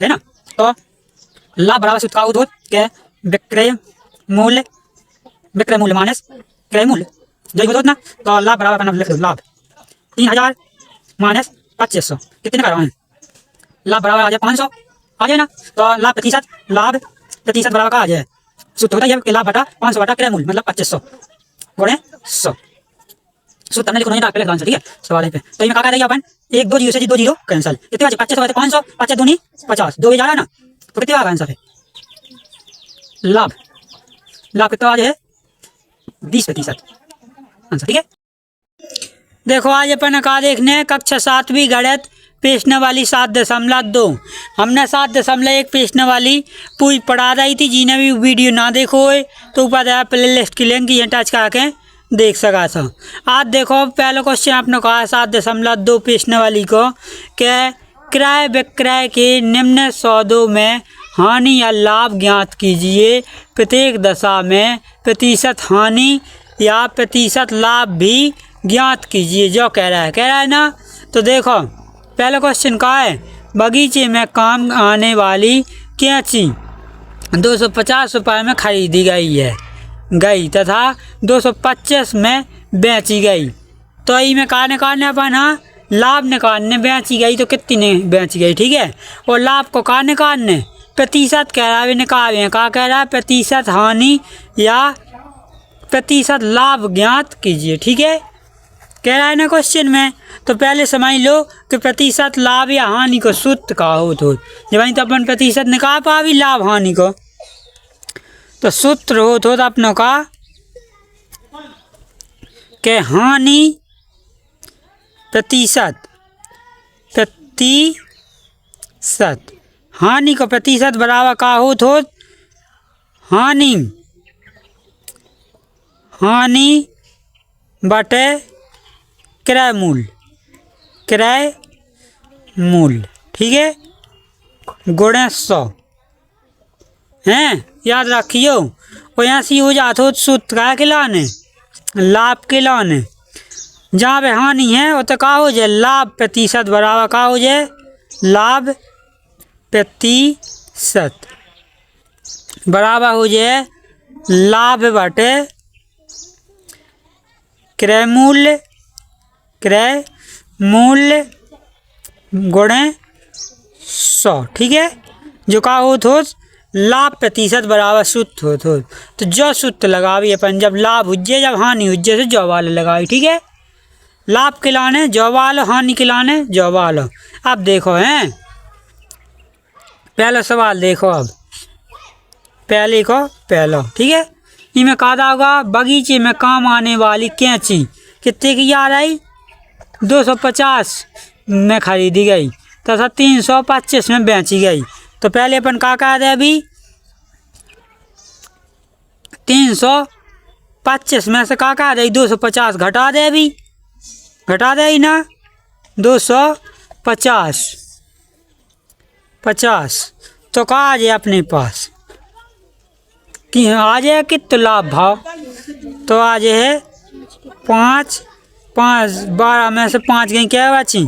है ना। तो लाभ बराबर सूत्र का होत क्या, विक्रय मूल्य माइनस क्रय मूल्य, जो होता ना। तो लाभ बराबर करना, लिख दो लाभ 3000 माइनस 2500 कितने का है, लाभ बराबर आ जाए 500 आ जाए ना। तो लाभ प्रतिशत बराबर का आ जाए, सूत्र होता है कि लाभ बटा 500 बटा क्रय मूल्य मतलब 2500 गुणे 100। सूत्र हमने लिखना है डाक पे आंसर, ठीक है सवाल पे। तो इसमें क्या देंगे अपन, 1 2 0 से 2 0 कैंसिल, कितने बचे 2500 500, 5 दूनी 50, 2 जा रहा ना। तो कितने आ आंसर है, लाभ कितना आ जाए 20% आंसर, ठीक है। देखो आज अपन का देखने कक्षा 7वीं गणित प्रश्न वाली 7.2। हमने 7.1 प्रश्न वाली पूरी पढ़ा रही थी। जिन्हें भी वीडियो ना देखो है तो ऊपर प्ले लिस्ट की लिंक ये टच करके देख सका था। आज देखो पहले क्वेश्चन आपने कहा 7.2 प्रश्न वाली को क्या, क्रय विक्रय के निम्न सौदों में हानि या लाभ ज्ञात कीजिए, प्रत्येक दशा में प्रतिशत हानि या प्रतिशत लाभ भी ज्ञात कीजिए, जो कह रहा है ना। तो देखो पहला क्वेश्चन का है, बगीचे में काम आने वाली कैंची 250 रुपये में खरीदी गई तथा 225 में बेची गई। तो इसमें कहा निकालने अपन, हाँ लाभ निकालने, बेची गई तो कितनी बेची गई, ठीक है। और लाभ को कहा निकालने, प्रतिशत कह रहा है निकालें, कहा कह रहा है प्रतिशत हानि या प्रतिशत लाभ ज्ञात कीजिए, ठीक है कह रहा है ना क्वेश्चन में। तो पहले समझ लो कि प्रतिशत लाभ या हानि को सूत्र का हो, तो जब अपन प्रतिशत निकाल पावी लाभ हानि को, तो सूत्र हो तो अपनों का के हानि प्रतिशत हानि को प्रतिशत बराबर का हो तो हानि बटे क्रय मूल्य, ठीक है गुणे 100 हैं, याद रखियो। और यहाँ से हो जाते हो सूत्र का खिलाने, लाभ के लाने, जहाँ पे हानि है वो तो का हो जाए लाभ प्रतिशत बराबर का हो जाए लाभ प्रतिशत बराबर हो जाए लाभ बटे क्रय मूल्य गुणे 100, ठीक है। जो का हो तो लाभ प्रतिशत बराबर सूत्र हो तो जो सूत्र लगावी अपन, जब लाभ हुज्जे जब हानि हुज्जे से जो वाले लगावी, ठीक है। लाभ के लाने जो वालो, हानि के लाने जो वालो। अब देखो हैं पहला सवाल देखो, अब पहले को पहला, ठीक है। इनमें कहा होगा बगीचे में काम आने वाली कैंची कितने की आ रही, 250 में खरीदी गई तथा 325 में बेची गई। तो पहले अपन का दे अभी 325 में से का दे 250 घटा दे, अभी घटा दे ना 250 तो का आ जाए अपने पास कि आ जाए कितना लाभ भाव, तो आ जाए 5 12 में से 5 गई क्या बची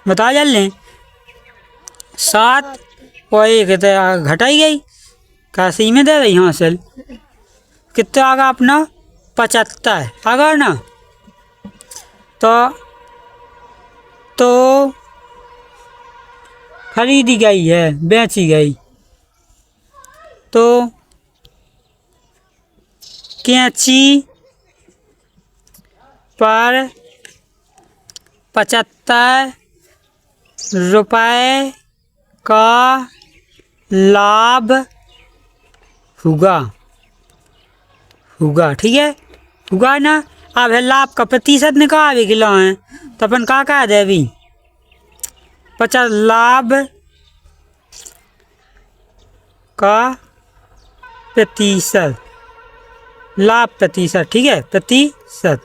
बता जल्दी 7 और 1 तो घटाई गई, काशी में दे रही हासिल कितना आगा अपना 75 अगर ना। तो खरीदी गई है बेची गई, तो कैंची पर 75 रुपये का लाभ होगा, ठीक है होगा ना। अब है लाभ का प्रतिशत निकाल किलो है तो अपन का दे अभी 50 लाभ का प्रतिशत ठीक है प्रतिशत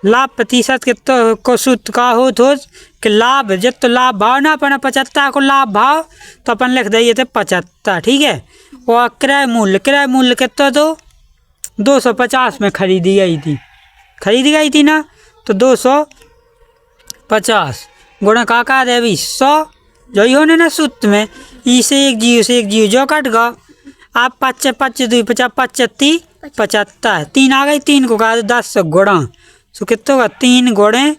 लाभ प्रतिशत के को सूत्र का हो तो कि लाभ जब तो लाभ भाव ना अपन 75 को लाभ भाव तो अपन लिख दिए थे 75, ठीक है। और क्रय मूल्य कितना तो 250 में खरीदी गई थी ना, तो 250 गुणा का दे अभी 100 जो ही होने ना सूत्र में ई से एक जीरो जो कट गया। आप 5 5 2 50 75 75 3 आ गई। 3 को कहा 10 से गुणा तो कितना होगा 3 गुणे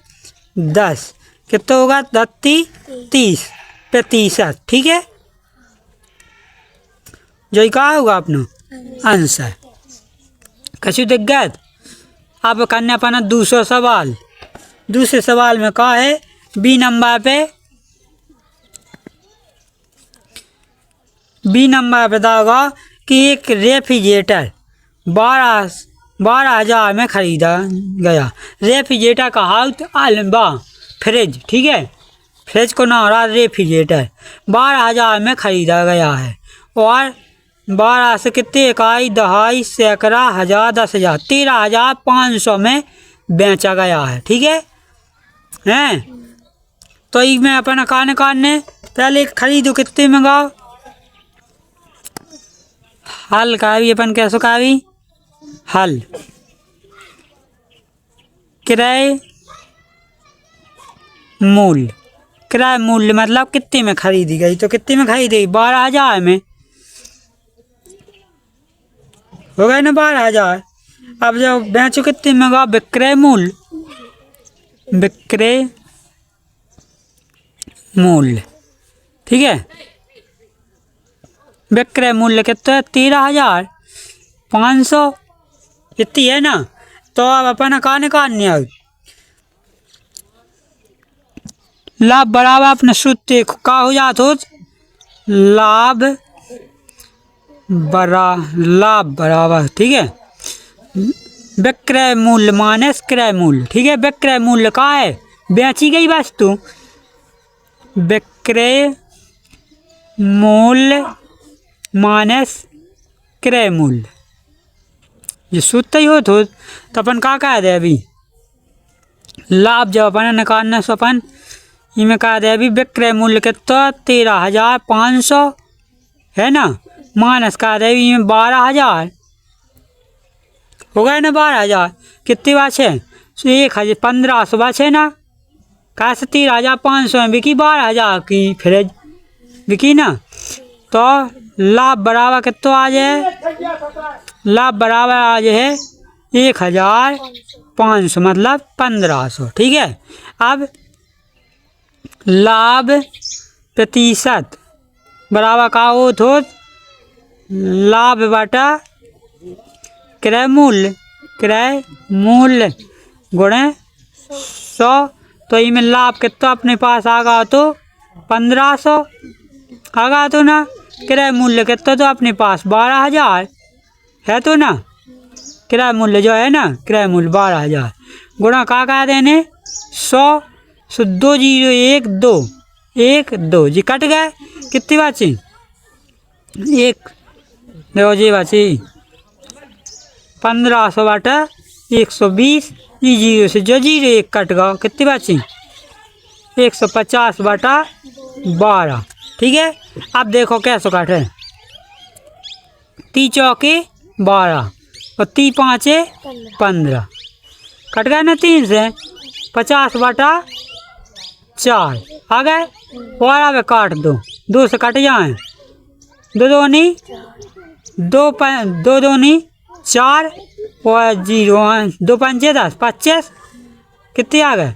10 कितना होगा 30 प्रतिशत। ठीक है जो कहा होगा अपना आंसर कछु दिख गया। अब करने अपना दूसरा सवाल। दूसरे सवाल में कहा है बी नंबर बताओगा कि एक रेफ्रिजरेटर 12,000 में खरीदा गया। रेफ्रिजरेटर का हाउस अलबा फ्रिज। ठीक है फ्रिज को ना हो रहा रेफ्रिजरेटर 12,000 में खरीदा गया है और 12 से कितने इकाई दहाई सैकड़ा हजार 10,000 13,500 में बेचा गया है। ठीक है हैं तो इसमें अपन काटने पहले खरीदो कितने में गाओ हल का भी अपन कैसो का भी हल क्रय मूल्य मतलब कितने में खरीदी गई। तो कितने में खरीदी 12,000 में हो गए ना 12,000। अब जब बेचो कितने में गा विक्रय मूल्य। ठीक है विक्रय मूल्य कितना है 13,500 इतनी है ना। तो अब अपन कहा निकालने आओ लाभ बराबर अपने सूत्र का हो जात हो लाभ बराबर। ठीक है विक्रय मूल्य माइनस क्रय मूल्य। ठीक है विक्रय मूल्य का है बेची गई वस्तु विक्रय मूल्य माइनस क्रय मूल्य ये सूत्र ही हो तो अपन का कह दे अभी लाभ जब अपन निकालना सो अपन इनमें कह दे अभी विक्रय मूल्य कितना 13,500 है ना माइनस का दे इनमें 12,000 हो गए ना 12,000 कितनी बात है 1,500 बात है ना कैसे 13,500 में बिकी 12,000 की फ्रिज बिकी ना। तो लाभ बराबर कितना आ जाए लाभ बराबर आ जाए 1,500 मतलब 1,500। ठीक है अब लाभ प्रतिशत बराबर का हो तो लाभ बटा क्रय मूल्य गुणे 100। तो इनमें लाभ कितना अपने पास आ गया तो 1,500 आ गया तो ना। क्रय मूल्य कितना तो अपने पास 12,000 है तो ना। क्रय मूल्य जो है ना क्रय मूल्य 12,000 गुणा का देने 100 2 0 1 2 जी कट गए कितनी बाची 1 देखो जी बाची 1,500 बटा 120 ये जीरो से जो जीरो 1 कट गया कितनी बाची 150 बटा 12। ठीक है अब देखो कैसे काटे 3 चौके 12 और 3 5 15 कट गए ना 3 से 50 बटा 4 आ गए और अब काट दो 2 से कट जाए 2 दूनी 4 और 0 2 5 10 25 कितने आ गए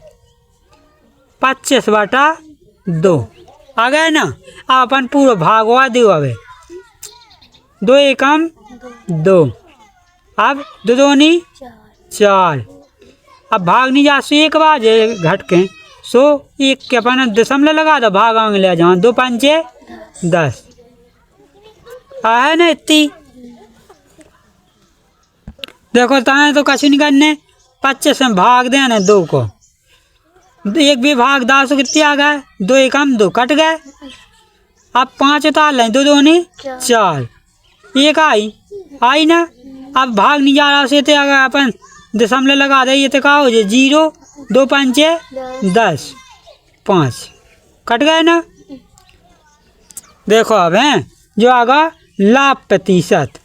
25 बटा 2 आ गए ना। अब अपन पूरा भागवा दो अबे 2 एकम 2 अब 2 दूनी 4 अब भाग नहीं जा सो 1 बार घट के सो 1 के अपन दशमलव लगा दो भाग आंग ले जाओ 2 5 10 है ना इतनी। देखो ताए तो कछु नहीं करने 25 में भाग देना 2 को 1 भी भाग 10 कितने आ गए 2 एकम 2 कट गए। अब 5 उतार लें 2 दूनी 4 1 आई ना। अब भाग नहीं जा रहा से तो अगर अपन दशमलव लगा दे ये तो का हो जाए 0 2 5 10 5 कट गए ना। देखो अब हैं जो आगा लाभ प्रतिशत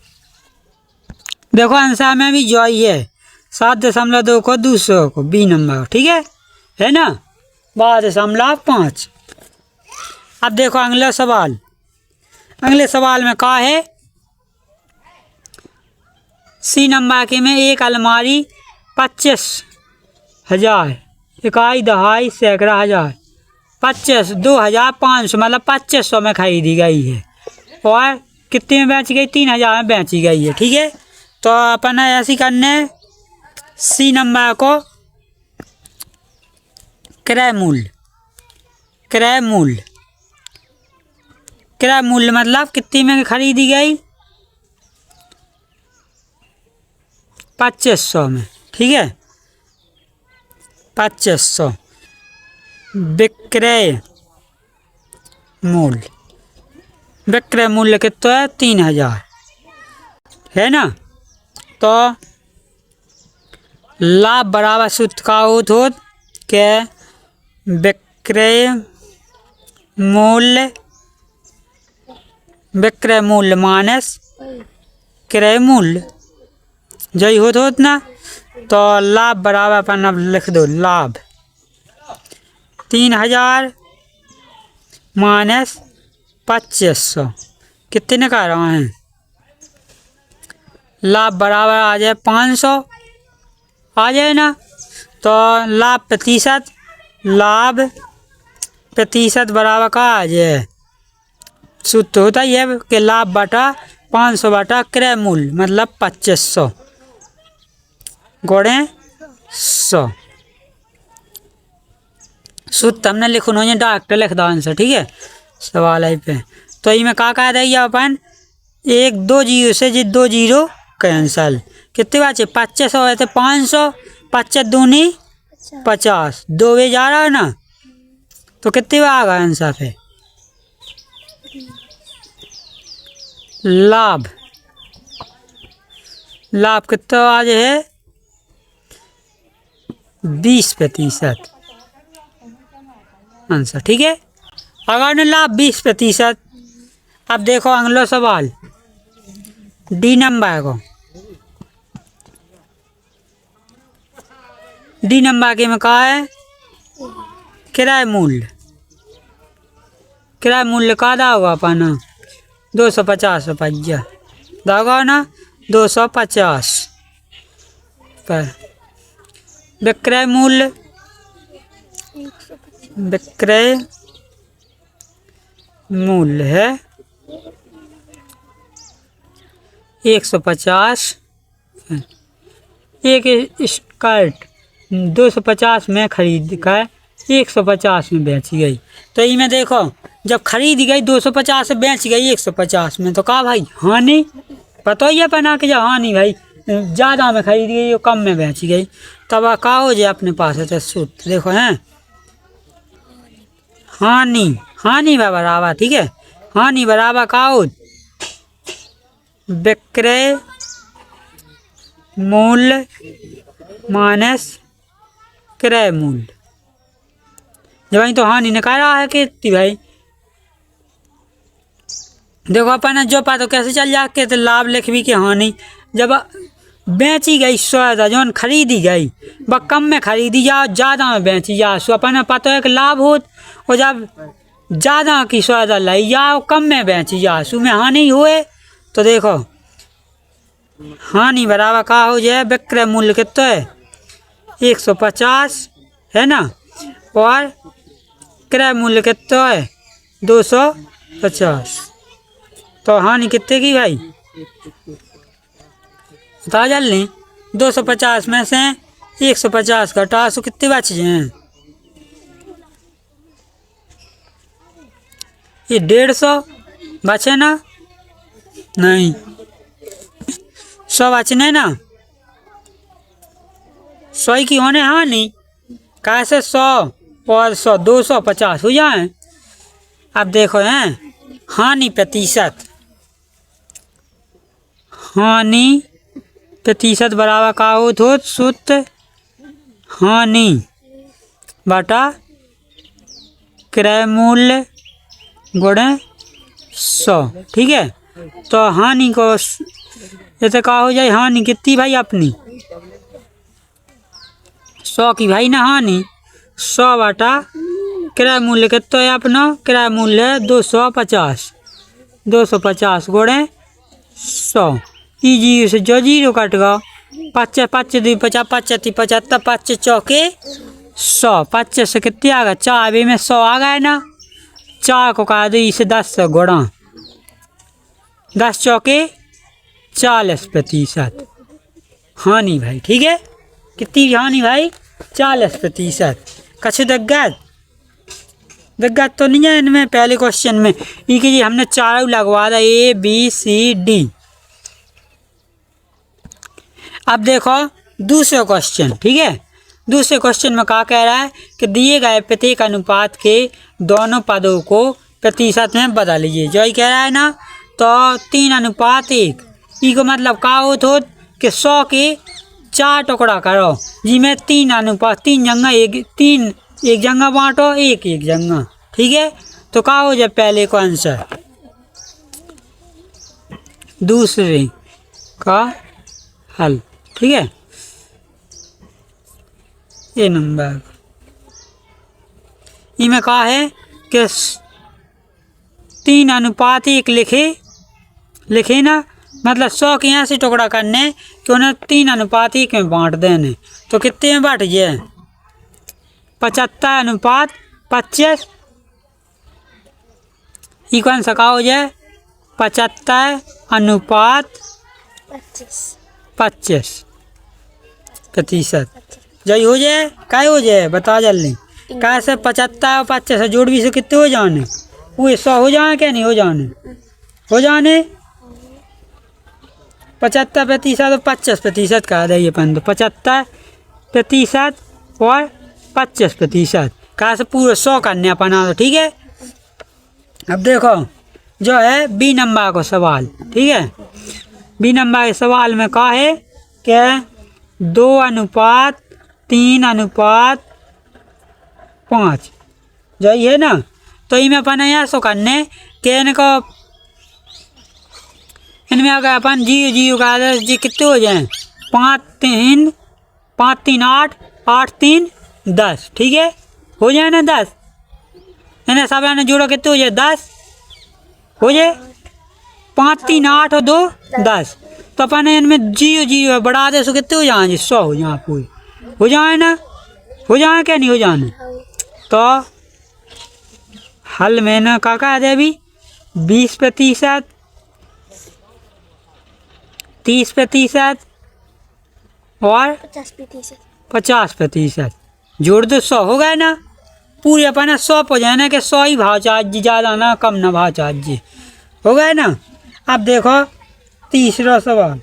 देखो आंसर में भी जो ही है 7.2 को 200 को बी नंबर। ठीक है ना 12.5। अब देखो अगला सवाल। अगले सवाल में क्या है, सी नंबर के में एक अलमारी 25,000 इकाई दहाई सैकड़ा हजार 25 2,500 मतलब 2500 में खरीदी गई है और कितने में बेची गई, 3,000 में बेची गई है। ठीक है, तो अपन ऐसी करने सी नंबर को क्रय मूल्य, क्रय मूल्य, क्रय मूल्य मतलब कितने में खरीदी गई, 2500 में। ठीक है, 2500 विक्रय मूल्य, विक्रय मूल्य कितना है, 3,000 है ना। तो लाभ बराबर सूत्र का होत के विक्रय मूल्य, विक्रय मूल्य माइनस क्रय मूल्य जही होत ना। तो लाभ बराबर अपन अब लिख दो, लाभ 3,000 माइनस 2500 कितने का रहा है, लाभ बराबर आ जाए 500 आ जाए ना। तो लाभ प्रतिशत, लाभ प्रतिशत बराबर का आ जाए, सूत्र होता ही है कि लाभ बटा 500 बटा क्रय मूल्य मतलब 2500 गुणे 100। सूत्र हमने लिखो नहीं डॉक्टर लिख दो आंसर। ठीक है, सवाल है पे तो इसमें क्या कह रही है अपन, 1 2 0 से जी 2 0 कैंसल, कितने बचे 2500 है तो 500, 25 दूनी 50, 2 वे जा रहा है ना, तो कितने बार आ गया आंसर पे, लाभ, लाभ कितना आज है 20% आंसर। ठीक है, अगर ने लाभ 20%। अब देखो अगला सवाल डी नंबर को, डी नंबर के में कहा है किराए मूल्य, किराए मूल्य का दा होगा अपना 250 रुपया दागा ना, 250 पर विक्रय मूल्य, विक्रय मूल्य है 150, एक स्कर्ट 250 में खरीद कर 150 में बेची गई। तो इसमें देखो जब खरीदी गई 250 से बेच गई 150 में, तो कहा भाई हानि, पता ही है बना के जब हानि भाई ज़्यादा में खरीदी गई कम में बेची गई, तब का हो जाए अपने पास है तो सूत्र देखो हैं, हानि, हानि बराबर, ठीक है, हानि बराबर का हो विक्रय मूल्य माइनस क्रय मूल्य। जब भाई तो हानि निकाला है कितनी भाई, देखो अपन जो पा तो कैसे चल जाके तो लाभ लिख भी कि हानि, जब बेची गई सौदा जो खरीदी गई वह कम में खरीदी जा ज़्यादा में बेची जा, सो अपन पता है कि लाभ हो, और जब ज़्यादा की सौदा लाई जाओ कम में बेची जा सो में हानि हुए। तो देखो हानि बराबर का हो जाए विक्रय मूल्य कितना है 150 है ना, और क्रय मूल्य कितना है 250, तो हानि कितने की भाई बता जल्दी, 250 में से 150 घटा सो कितने बचे हैं, ये 150 बचे ना, नहीं 100 बचने ना, 100 की होने हानि कैसे 100 और 100 250 हो जाए। अब देखो हैं हानि प्रतिशत, हानि प्रतिशत बराबर का हो तो सूत्र हानि बटा क्रय मूल्य गुणे 100। ठीक है, तो हानि को जैसे का हो जाए, हानि कितनी भाई अपनी 100 की भाई ना, हानि 100 बटा किराया मूल्य कितना है अपना? किराया मूल्य है 250। 250 गुणे 100। ई जीरो से जो जीरो कटेगा, 5 5 2 50, 5 3 75, 5 चौके 100। 5 से कितने आ गया? 4 भी में 100 आ गया ना। 4 को काट दो इसे 10 से गुणा, 10 चौके 40%। हानि भाई, ठीक है। कितनी हानि भाई? 40%। कछु दिक्कत तो नहीं है इनमें? पहले क्वेश्चन में ये कि हमने चारों लगवा दा, A B C D। अब देखो दूसरा क्वेश्चन, ठीक है। दूसरे क्वेश्चन में क्या कह रहा है कि दिए गए प्रत्येक अनुपात के दोनों पदों को प्रतिशत में बदल लीजिए। जो ही कह रहा है ना, तो 3:1। ई को मतलब का हो तो कि 100 के 4 टुकड़ा करो, जिसमें 3:3 जगह एक जगह बांटो, एक जगह, ठीक है। तो क्या हो जाए पहले को आंसर, दूसरे का हल, ठीक है। ये नंबर इनमें कहा है कि 3:1 लिखे ना, मतलब 100 के यहाँ से टुकड़ा करने कि उन्हें 3:1 में बांट देने। तो कितने में बांट जाए? 75:25। ये कौन सा का हो जाए? 75:25%। जय हो जाए, काय हो जाए बता जल्दी। काय से 75 और 25 जोड़ भी से कितने हो जाने? वो 100 हो जाए क्या नहीं हो जाने? हो जाने। 75% और 25% कहा दे अपन, तो 75% और 25% कहा से पूरे 100 करने अपना, तो ठीक है। अब देखो जो है बी नंबर का सवाल, ठीक है। बी नंबर के सवाल में कहा है कि 2:3:5 जो है ना, तो इनमें अपन यहाँ सो करने के इनमें अगर अपन 0 का जी कितने हो जाए? 5 3 8 8 3 10, ठीक है। हो जाए ना 10, इन्हें सब ने जोड़ो कितने हो जाए? 10 हो जाए। 5 3 8 और 2 10। तो अपन इनमें 0 बढ़ा दे, सो कितने हो जाए? 100 हो जाए पूरी। हो जाए ना? हो जाए क्या नहीं हो जाने? तो हल में ना क्या कहा जाए अभी? 20%, 30% और 50%। जोड़ दो 100 हो गए ना। पूरी अपन 100 हो जाए ना कि 100 ही भाव चार्ज, ज़्यादा ना कम ना भाव चार्ज हो गए ना। अब देखो तीसरा सवाल,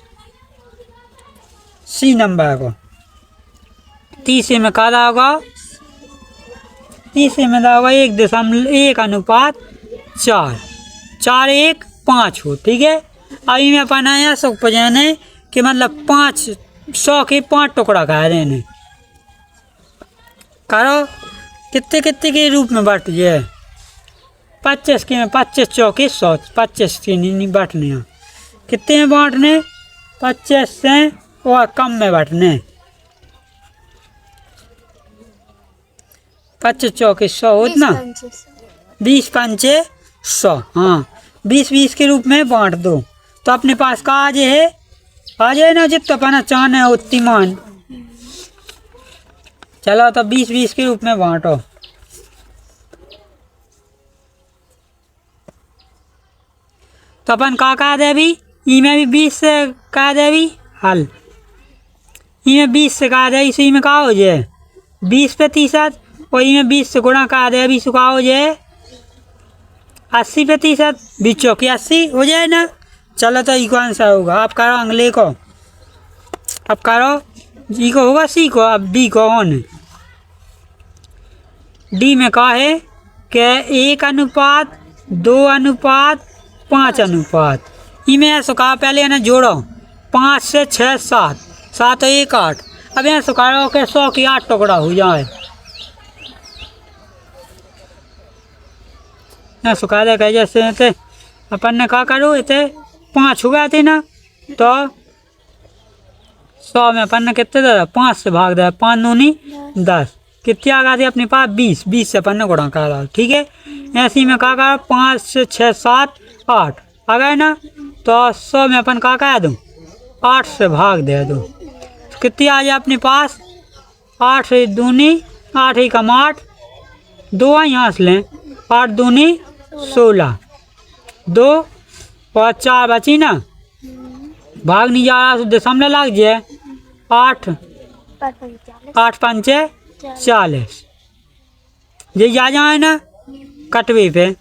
सी नंबर को। तीसरे में क्या होगा? तीसरे में होगा 1:1:4 4 1 5 हो, ठीक है। अभी में अपन आया सब पजाने कि मतलब 100 के 5 टुकड़ा खा देने करो। कितने के रूप में बांट जाए? 25 के में 25 चौके 100, 25 के नहीं बांटने। कितने में बांटने? 25 से और कम में बांटने। 25 चौके 100 हो ना, 20 5 100। हाँ 20 के रूप में बांट दो। तो अपने पास का आ जाए ना, जितना पाना चाहना है उतनी मान। चलो तो 20 के रूप में बांटो। तो अपन का कहा दे अभी? इमें भी 20 से कहा दे अभी हल। इमें 20 से कहा दे, इसी में कहा हो जाए 20%, और इमें 20 से गुणा कहा दे अभी, सो कहा हो जाए 80%। 20 चौकी 80 हो जाए ना। चलो तो ई को आंसर होगा। आप करो अगले को, अब करो जी को होगा सी को। अब डी को ऑन। डी में कहा है कि 1:2:5। इमें ऐसा कहा पहले ना जोड़ो 5 से 6 7 7 1 8। अब यहाँ से कहो कि 100 की 8 टुकड़ा हो जाए। ना सुखा दे कह जैसे अपन ने कहा करो इतने 5 हो गए थे ना, तो 100 में अपन ने कितने दे 5 से भाग दे, 5 दूनी 10। कितने आ गए अपने पास 20 से अपन ने गुणा करा, ठीक है। ऐसे में क्या करा 5 से 6 7 8 आ गए ना, तो 100 में अपन क्या कह दूँ 8 से भाग दे दूँ, तो कितनी आ जाए अपने पास 8 से दूनी 8 ही कम 8 2 यहाँ से लें 8 दूनी 16 2 और 4 बची ना, भाग नहीं जा रहा तो दशमलव लग जाए 8 8 पंचे 40, ये आ जाए ना कटवे पे,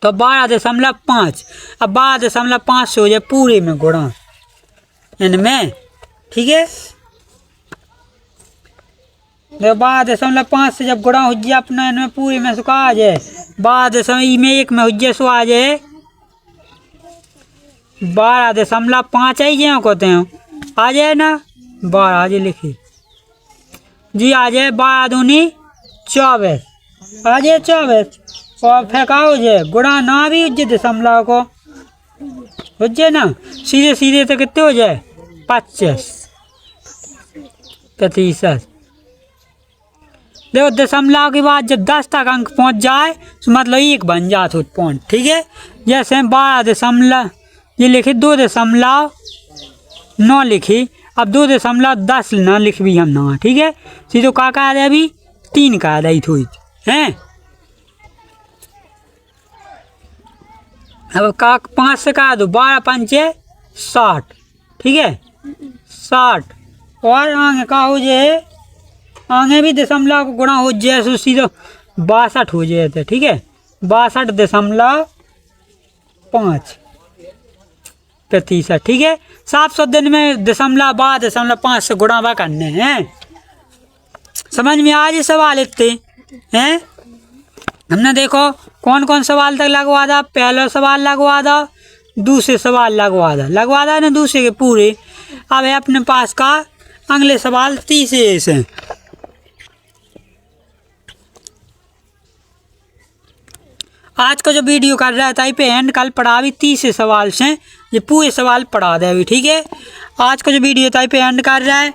तो 12.5। अब 12.5 से हो जाए पूरे में गुणा इनमें, ठीक है। 12.5 से जब गुणा हो जाए अपना इनमें पूरे में सो आ जाए 12 में एक में हो जाए सो आ जाए 12.5 आई जाए कहते हैं आ जाए ना 12 आ जाए लिखिए जी, आ जाए 12 दूनी 24 आ जाए 24 और फेंका हो जाए गुणा ना भी हो जाए दशमलव को हो जाए ना, सीधे सीधे तो कितने हो जाए 25%। देखो दशमलव के बाद जब 10 तक अंक पहुंच जाए तो मतलब 1 बन जाता है पॉइंट, ठीक है। जैसे 12 दशमलव ये लिखे 2.9 लिखी, अब 2.10 ना लिख भी हम ना, ठीक है। सीधो का है अभी 3 का है थोड़ी हैं, अब का 5 से कहा दो 12 पंचे 60, ठीक है 60 और आगे का हो जाए आगे भी दशमलव को गुणा हो जाए तो सीधो 62 हो जाए, ठीक है 62.5%, ठीक है। 700 दिन में दशमलव 12.5 से गुणा करने हैं, समझ में आज सवाल इतने हैं। हमने देखो कौन कौन सवाल तक लगवा था, पहला सवाल लगवा था, दूसरे सवाल लगवा था ना दूसरे के पूरे। अब है अपने पास का अगले सवाल 30 से, आज का जो वीडियो कर रहा था पे एंड कल पढ़ा भी 30 सवाल से, ये पूरे सवाल पढ़ा दे अभी, ठीक है। आज का जो वीडियो था पे एंड कर रहा है।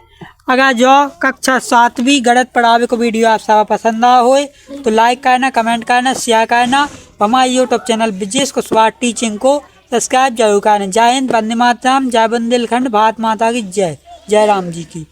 अगर जो कक्षा 7वीं गणित पढ़ावे को वीडियो आप सब पसंद आ हो तो लाइक करना, कमेंट करना, शेयर करना, हमारे YouTube channel Brijesh Kushwaha teaching को सब्सक्राइब जरूर करना। जय हिंद, वंदे मातरम, जय बुंदेलखंड, भारत माता की जय, जय राम जी की।